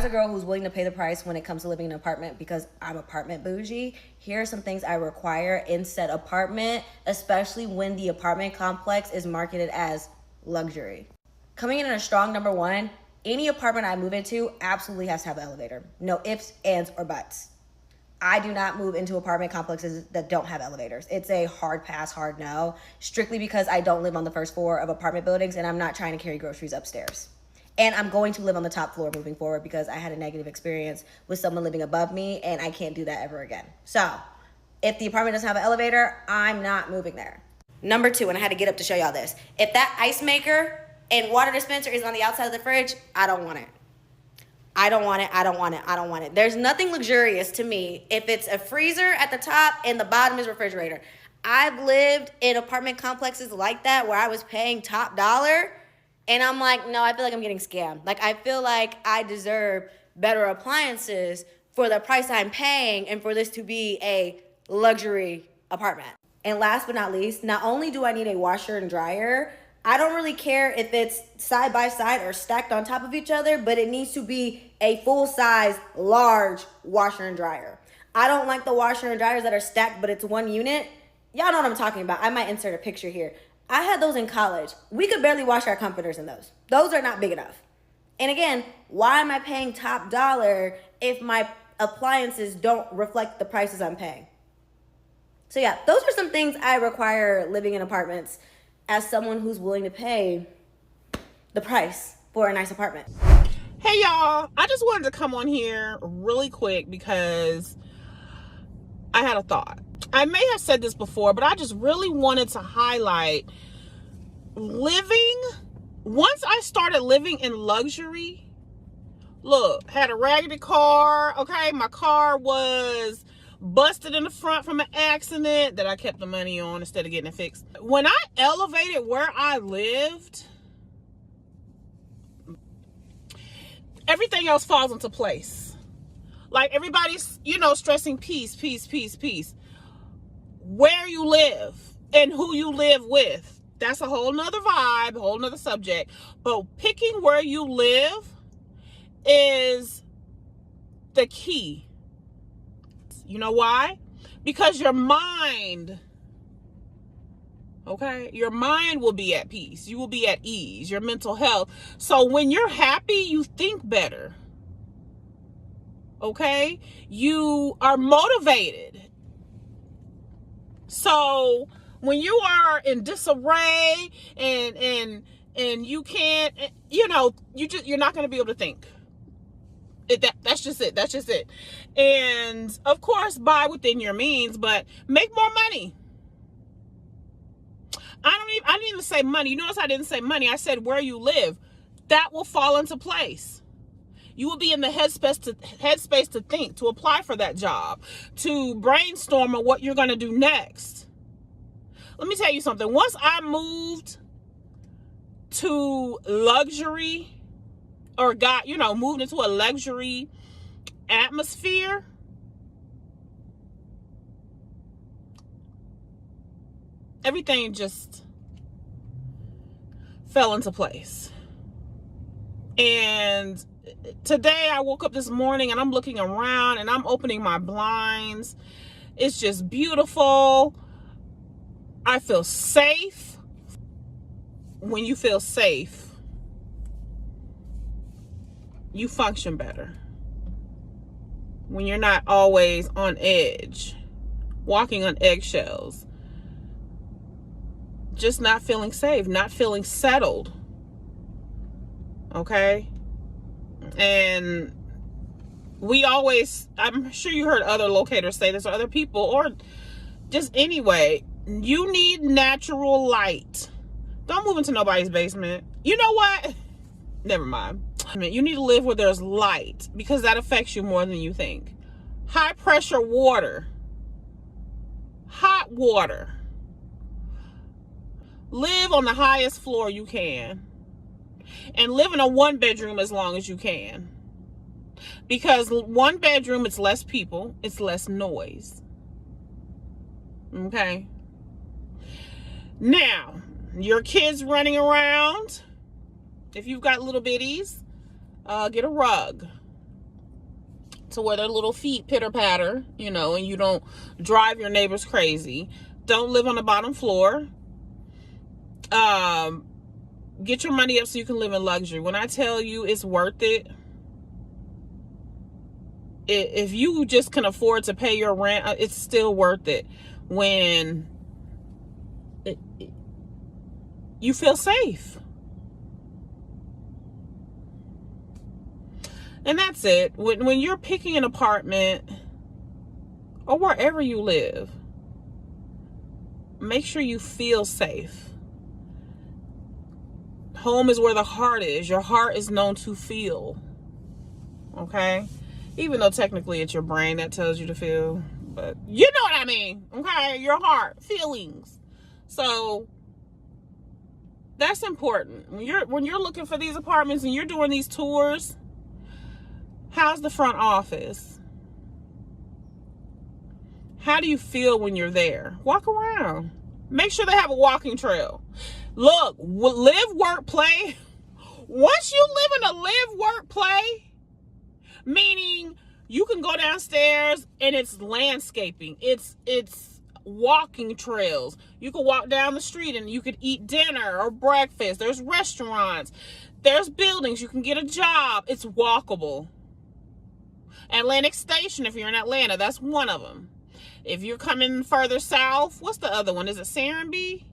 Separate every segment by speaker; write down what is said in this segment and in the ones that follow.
Speaker 1: as a girl who's willing to pay the price when it comes to living in an apartment because I'm apartment bougie, here are some things I require in said apartment, especially when the apartment complex is marketed as luxury. Coming in at a strong number one, any apartment I move into absolutely has to have an elevator. No ifs, ands, or buts. I do not move into apartment complexes that don't have elevators. It's a hard pass, hard no, strictly because I don't live on the first floor of apartment buildings and I'm not trying to carry groceries upstairs. And I'm going to live on the top floor moving forward because I had a negative experience with someone living above me and I can't do that ever again. So if the apartment doesn't have an elevator, I'm not moving there. Number two, and I had to get up to show y'all this. If that ice maker and water dispenser is on the outside of the fridge, I don't want it. I don't want it, I don't want it, I don't want it. There's nothing luxurious to me if it's a freezer at the top and the bottom is refrigerator. I've lived in apartment complexes like that where I was paying top dollar and I'm like, no, I feel like I'm getting scammed. Like, I feel like I deserve better appliances for the price I'm paying and for this to be a luxury apartment. And last but not least, not only do I need a washer and dryer, I don't really care if it's side by side or stacked on top of each other, but it needs to be a full-size, large washer and dryer. I don't like the washer and dryers that are stacked, but it's one unit. Y'all know what I'm talking about. I might insert a picture here. I had those in college. We could barely wash our comforters in those. Those are not big enough. And again, why am I paying top dollar if my appliances don't reflect the prices I'm paying? So yeah, those are some things I require living in apartments as someone who's willing to pay the price for a nice apartment.
Speaker 2: Hey y'all, I just wanted to come on here really quick because I had a thought. I may have said this before, but I just really wanted to highlight living. Once I started living in luxury, look, had a raggedy car, okay? My car was busted in the front from an accident that I kept the money on instead of getting it fixed. When I elevated where I lived, everything else falls into place. Like, everybody's, stressing peace, peace, peace, peace. Where you live and who you live with, that's a whole nother vibe, a whole nother subject. But picking where you live is the key. You know why? Because your mind, okay? Your mind will be at peace. You will be at ease, your mental health. So when you're happy, you think better. Okay? You are motivated. So when you are in disarray and you can't, you're not going to be able to think. That's just it. That's just it. And of course, buy within your means, but make more money. I didn't even say money. You notice I didn't say money. I said where you live. That will fall into place. You will be in the headspace to think, to apply for that job, to brainstorm on what you're going to do next. Let me tell you something. Once I moved to luxury, or moved into a luxury atmosphere, everything just fell into place. And today I woke up this morning and I'm looking around and I'm opening my blinds. It's just beautiful. I feel safe. When you feel safe, you function better. When you're not always on edge, walking on eggshells, just not feeling safe, not feeling settled. Okay? And I'm sure you heard other locators say this, or other people, or just anyway, you need natural light. Don't move into nobody's basement. You know what? Never mind. You need to live where there's light because that affects you more than you think. High pressure water. Hot water. Live on the highest floor you can. And live in a 1-bedroom as long as you can. Because 1 bedroom, it's less people, it's less noise. Okay? Now, your kids running around, if you've got little bitties, get a rug. to where their little feet pitter patter, you know, and you don't drive your neighbors crazy. Don't live on the bottom floor. Get your money up so you can live in luxury. When I tell you it's worth it, if you just can afford to pay your rent, it's still worth it when you feel safe. And that's it. When you're picking an apartment or wherever you live, make sure you feel safe. Home is where the heart is. Your heart is known to feel. Okay? Even though technically it's your brain that tells you to feel. But you know what I mean. Okay? Your heart. Feelings. So that's important. When you're looking for these apartments and you're doing these tours, how's the front office? How do you feel when you're there? Walk around. Make sure they have a walking trail. Look, live, work, play. Once you live in a live, work, play, meaning you can go downstairs and it's landscaping. It's walking trails. You can walk down the street and you could eat dinner or breakfast. There's restaurants. There's buildings. You can get a job. It's walkable. Atlantic Station, if you're in Atlanta, that's one of them. If you're coming further south, what's the other one? Is it Serenbe?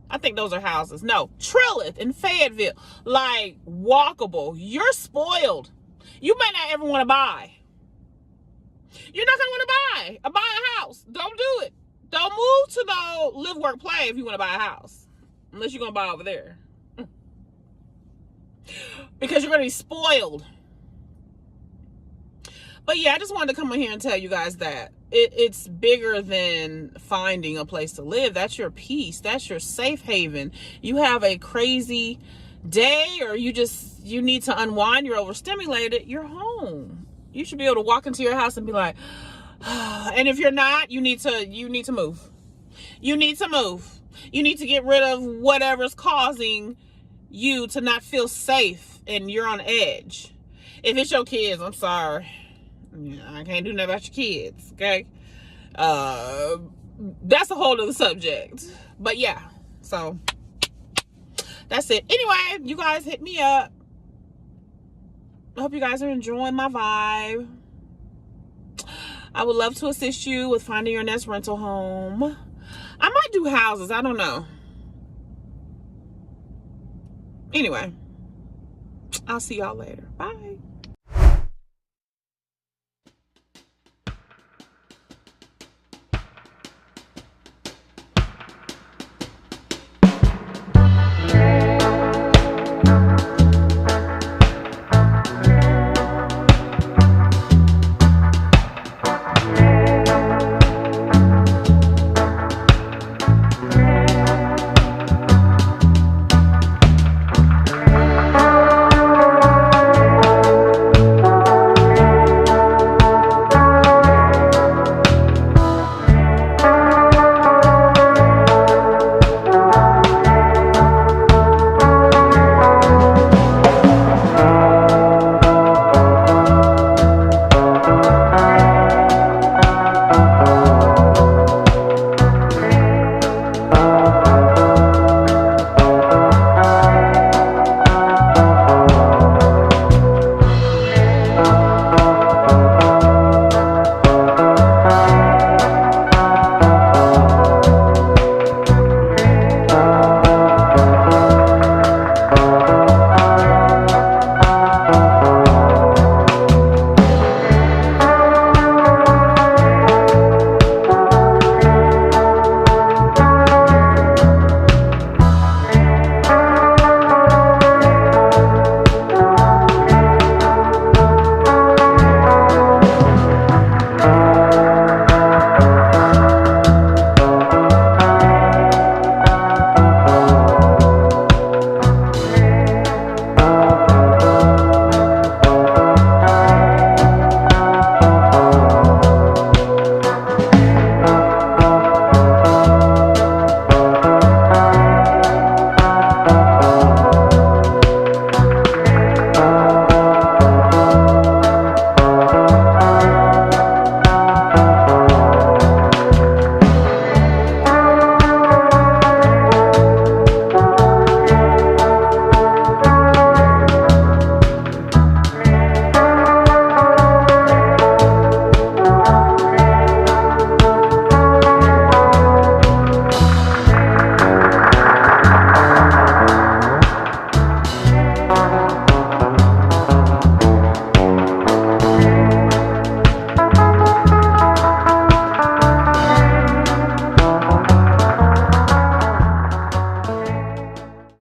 Speaker 2: I think those are houses. No, Trillith in Fayetteville. Like, walkable. You're spoiled. You may not ever want to buy. You're not going to want to buy a house. Don't do it. Don't move to the live, work, play if you want to buy a house. Unless you're going to buy over there. Because you're going to be spoiled. But yeah, I just wanted to come in here and tell you guys that it's bigger than finding a place to live. That's your peace. That's your safe haven. You have a crazy day or you need to unwind. You're overstimulated. You're home. You should be able to walk into your house and be like, and if you're not, you need to move. You need to move. You need to get rid of whatever's causing you to not feel safe and you're on edge. If it's your kids, I'm sorry. I can't do nothing about your kids, okay? That's a whole other subject. But yeah, so that's it. Anyway, you guys hit me up. I hope you guys are enjoying my vibe. I would love to assist you with finding your next rental home. I might do houses. I don't know. Anyway, I'll see y'all later. Bye.